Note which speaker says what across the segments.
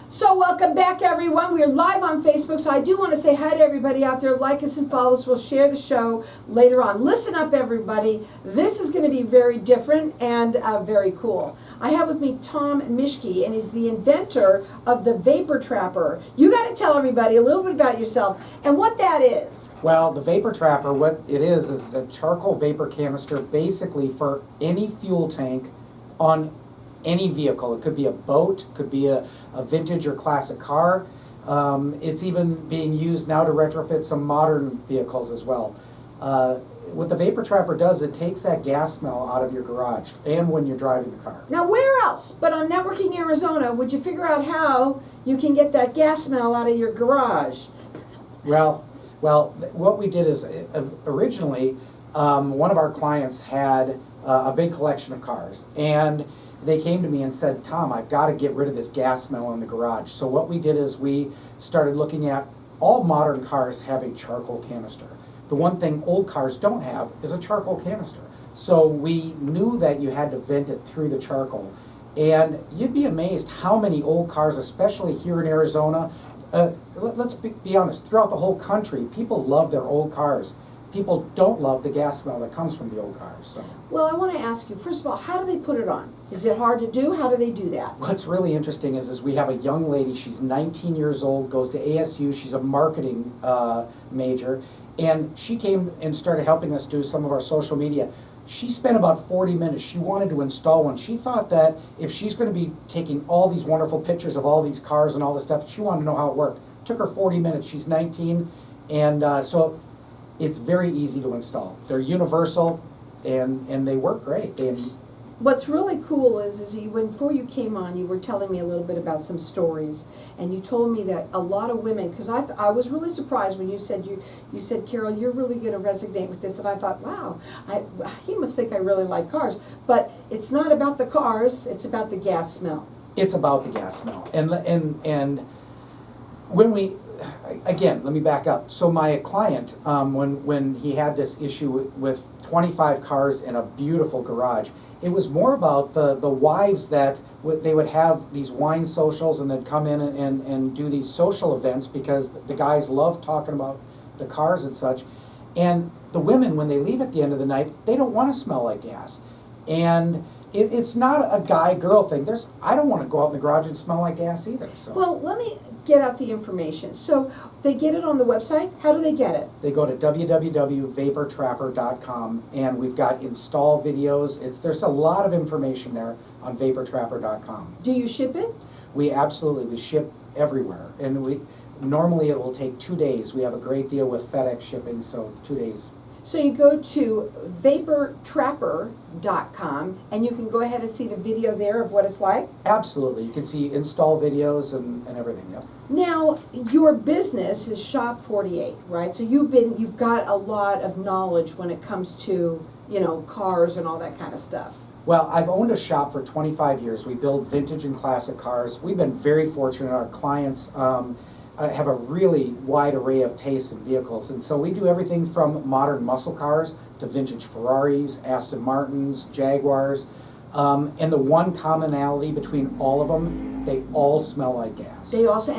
Speaker 1: So welcome back, everyone. We're live on Facebook, so I do want to say hi to everybody out there. Like us and follow us. We'll share the show later on. Listen up, everybody. This is going to be very different and very cool. I have with me Tom Mischke, and he's the inventor of the Vapor Trapper. You got to tell everybody a little bit about yourself and what that is.
Speaker 2: Well, the Vapor Trapper, what it is a charcoal vapor canister basically for any fuel tank on any vehicle. It could be a boat, could be a vintage or classic car. It's even being used now to retrofit some modern vehicles as well. What the Vapor Trapper does, it takes that gas smell out of your garage and when you're driving the car.
Speaker 1: Now, where else but on Networking Arizona would you figure out how you can get that gas smell out of your garage?
Speaker 2: Well, what we did is originally one of our clients had a big collection of cars, and they came to me and said, Tom, I've got to get rid of this gas smell in the garage. So what we did is we started looking at all modern cars have a charcoal canister. The one thing old cars don't have is a charcoal canister. So we knew that you had to vent it through the charcoal. And you'd be amazed how many old cars, especially here in Arizona, let's be honest, throughout the whole country, people love their old cars. People don't love the gas smell that comes from the old cars. So.
Speaker 1: Well, I want to ask you, first of all, how do they put it on? Is it hard to do? How do they do that?
Speaker 2: What's really interesting is we have a young lady, she's 19 years old, goes to ASU, she's a marketing major, and she came and started helping us do some of our social media. She spent about 40 minutes. She wanted to install one. She thought that if she's going to be taking all these wonderful pictures of all these cars and all this stuff, she wanted to know how it worked. It took her 40 minutes. She's 19, and so it's very easy to install. They're universal, and they work great.
Speaker 1: What's really cool is before you came on, you were telling me a little bit about some stories, and you told me that a lot of women, because I was really surprised when you said, Carol, you're really going to resonate with this, and I thought, wow, he must think I really like cars. But it's not about the cars, it's about the gas smell.
Speaker 2: It's about the gas smell. And when we, again, let me back up. So my client, when he had this issue with 25 cars in a beautiful garage, it was more about the wives that they would have these wine socials and they'd come in and do these social events because the guys love talking about the cars and such. And the women, when they leave at the end of the night, they don't want to smell like gas. And it's not a guy-girl thing. I don't want to go out in the garage and smell like gas either. So.
Speaker 1: Well, let me get out the information. So they get it on the website? How do they get it?
Speaker 2: They go to www.vaportrapper.com, and we've got install videos. There's a lot of information there on vaportrapper.com.
Speaker 1: Do you ship it?
Speaker 2: We ship everywhere, and normally it will take 2 days. We have a great deal with FedEx shipping, so 2 days.
Speaker 1: So you go to vaportrapper.com, and you can go ahead and see the video there of what it's like?
Speaker 2: Absolutely. You can see install videos and everything, yep.
Speaker 1: Now, your business is Shop 48, right? So you've got a lot of knowledge when it comes to, cars and all that kind of stuff.
Speaker 2: Well, I've owned a shop for 25 years. We build vintage and classic cars. We've been very fortunate. Our clients have a really wide array of tastes in vehicles. And so we do everything from modern muscle cars to vintage Ferraris, Aston Martins, Jaguars. And the one commonality between all of them, they all smell like gas.
Speaker 1: They also,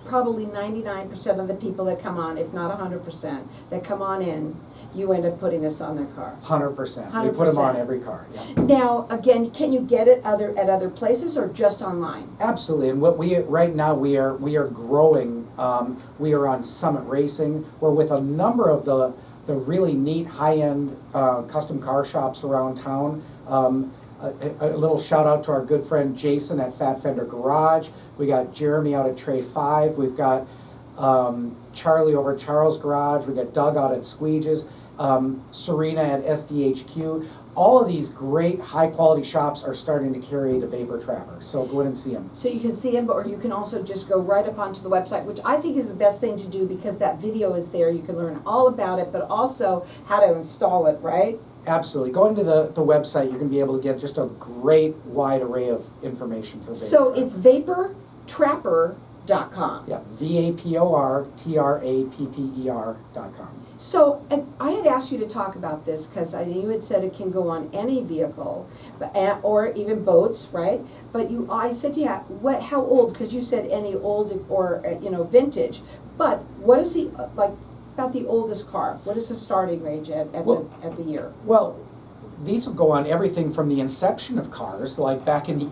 Speaker 1: probably 99% of the people that come on, if not 100%, that come on in, you end up putting this on their car.
Speaker 2: 100%. We put them on every car. Yeah.
Speaker 1: Now, again, can you get it at other places or just online?
Speaker 2: Absolutely. And right now we are growing. We are on Summit Racing. We're with a number of the really neat high-end custom car shops around town. A little shout out to our good friend Jason at Fat Fender Garage. We got Jeremy out at Tray 5. We've got Charlie over at Charles Garage. We got Doug out at Squeege's. Serena at SDHQ. All of these great high quality shops are starting to carry the Vapor Trapper. So go in and see them.
Speaker 1: So you can see them, or you can also just go right up onto the website, which I think is the best thing to do because that video is there. You can learn all about it, but also how to install it, right?
Speaker 2: Absolutely. Going to the website, you're going to be able to get just a great wide array of information for Vapor
Speaker 1: So
Speaker 2: Trapper.
Speaker 1: it's vaportrapper.com.
Speaker 2: Yeah, VAPORTRAPPER.com.
Speaker 1: So I had asked you to talk about this because you had said it can go on any vehicle, or even boats, right? But I said to you, how old? Because you said any old or vintage. But what is about the oldest car? What is the starting range at the year?
Speaker 2: Well, these will go on everything from the inception of cars, like back in the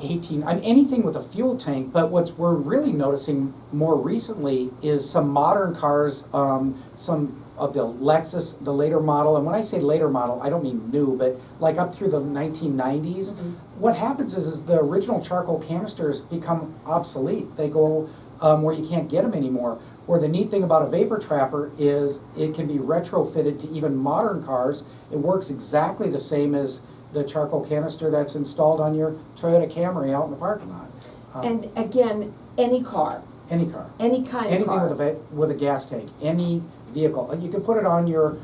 Speaker 2: anything with a fuel tank. But what we're really noticing more recently is some modern cars, some of the Lexus, the later model. And when I say later model, I don't mean new, but like up through the 1990s.
Speaker 1: Mm-hmm.
Speaker 2: What happens is the original charcoal canisters become obsolete. They go where you can't get them anymore. Where the neat thing about a vapor trapper is it can be retrofitted to even modern cars. It works exactly the same as the charcoal canister that's installed on your Toyota Camry out in the parking lot.
Speaker 1: And again, any car.
Speaker 2: Any car.
Speaker 1: Any kind of car.
Speaker 2: Anything with a gas tank. Any vehicle. You can put it on your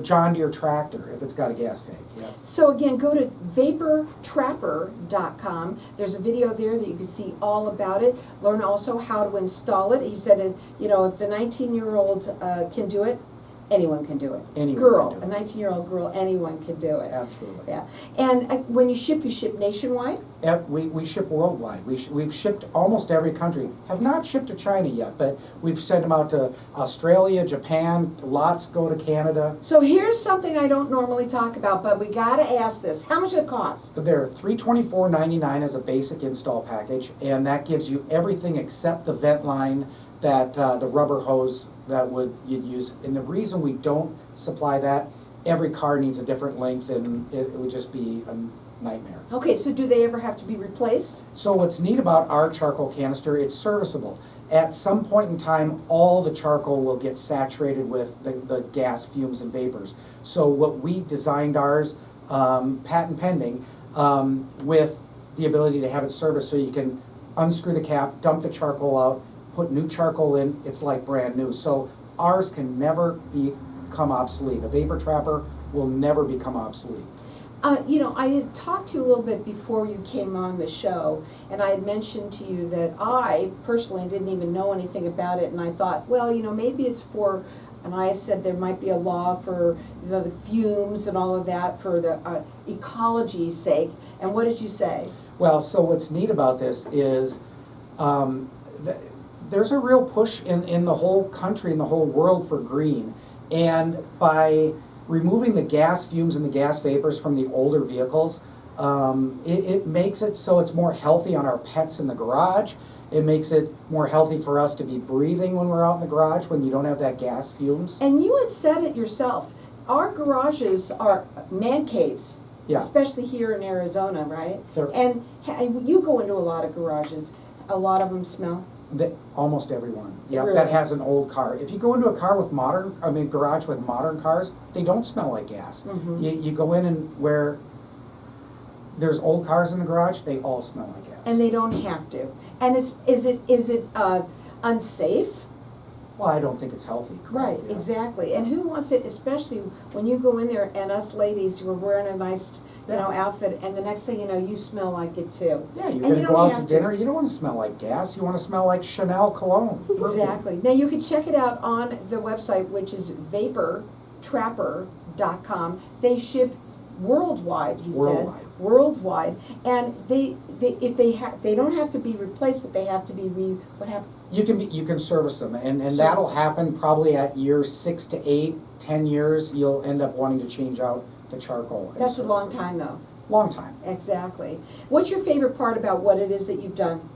Speaker 2: John Deere tractor if it's got a gas tank. Yeah.
Speaker 1: So again, go to vaportrapper.com. There's a video there that you can see all about it. Learn also how to install it. He said, if the 19-year-old can do it, anyone can do it.
Speaker 2: Anyone can do it.
Speaker 1: A 19-year-old girl, anyone can do it.
Speaker 2: Absolutely.
Speaker 1: Yeah. And when you ship nationwide?
Speaker 2: We ship worldwide. We've shipped almost every country. Have not shipped to China yet, but we've sent them out to Australia, Japan, lots go to Canada.
Speaker 1: So here's something I don't normally talk about, but we gotta ask this. How much does it cost?
Speaker 2: But they're $324.99 as a basic install package, and that gives you everything except the vent line, that the rubber hose that you'd use. And the reason we don't supply that, every car needs a different length, and it would just be a nightmare.
Speaker 1: Okay, so do they ever have to be replaced?
Speaker 2: So what's neat about our charcoal canister, it's serviceable. At some point in time, all the charcoal will get saturated with the gas fumes and vapors. So what we designed ours, patent pending, with the ability to have it serviced, so you can unscrew the cap, dump the charcoal out, put new charcoal in, it's like brand new. So ours can never become obsolete. A vapor trapper will never become obsolete.
Speaker 1: I had talked to you a little bit before you came on the show, and I had mentioned to you that I personally didn't even know anything about it, and I thought, well, maybe it's for, and I said there might be a law for the fumes and all of that for the ecology's sake. And what did you say?
Speaker 2: Well, so what's neat about this is there's a real push in the whole country, in the whole world, for green. And by removing the gas fumes and the gas vapors from the older vehicles, it makes it so it's more healthy on our pets in the garage. It makes it more healthy for us to be breathing when we're out in the garage, when you don't have that gas fumes.
Speaker 1: And you had said it yourself. Our garages are man caves.
Speaker 2: Yeah.
Speaker 1: Especially here in Arizona, right?
Speaker 2: They're-
Speaker 1: And you go into a lot of garages. A lot of them smell.
Speaker 2: Almost everyone, yeah,
Speaker 1: Really?
Speaker 2: that has an old car. If you go into a garage with modern cars, they don't smell like gas.
Speaker 1: Mm-hmm.
Speaker 2: You go in and where there's old cars in the garage, they all smell like gas.
Speaker 1: And they don't have to. And is it unsafe?
Speaker 2: Well, I don't think it's healthy.
Speaker 1: Right,
Speaker 2: yeah.
Speaker 1: exactly. And who wants it, especially when you go in there and us ladies who are wearing a nice, outfit, and the next thing you know, you smell like it too.
Speaker 2: Yeah, you're
Speaker 1: And
Speaker 2: going
Speaker 1: you
Speaker 2: to
Speaker 1: don't
Speaker 2: go out
Speaker 1: have
Speaker 2: to dinner, you don't want to smell like gas, you want to smell like Chanel cologne.
Speaker 1: Exactly. Now you can check it out on the website, which is vaportrapper.com. They ship worldwide, he said. Worldwide. And they don't have to be replaced, but they have to be what happened?
Speaker 2: You can service them, and that'll happen probably at years 6 to 8, 10 years. You'll end up wanting to change out the charcoal.
Speaker 1: That's a long time, though.
Speaker 2: Long time.
Speaker 1: Exactly. What's your favorite part about what it is that you've done?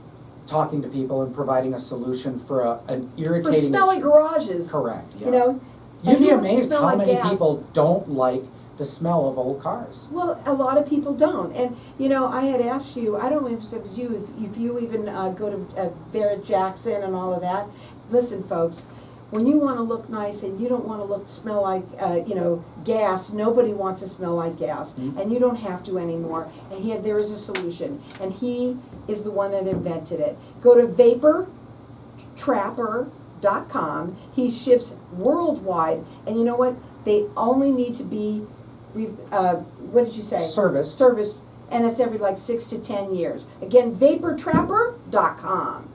Speaker 2: Talking to people and providing a solution for an irritating
Speaker 1: For smelly
Speaker 2: issue.
Speaker 1: garages.
Speaker 2: Correct. Yeah.
Speaker 1: And
Speaker 2: You'd be
Speaker 1: who wants to
Speaker 2: amazed
Speaker 1: smell
Speaker 2: how
Speaker 1: like
Speaker 2: many
Speaker 1: gas?
Speaker 2: people don't like the smell of old cars.
Speaker 1: Well, a lot of people don't. And, I had asked you, I don't know if it was you, if you even go to Barrett Jackson and all of that. Listen, folks, when you want to look nice and you don't want to smell like, gas, nobody wants to smell like gas.
Speaker 2: Mm-hmm.
Speaker 1: And you don't have to anymore. And there is a solution. And he is the one that invented it. Go to vaportrapper.com. He ships worldwide. And you know what? They only need to be what did you say?
Speaker 2: Service.
Speaker 1: And it's every 6 to 10 years. Again, vaportrapper.com.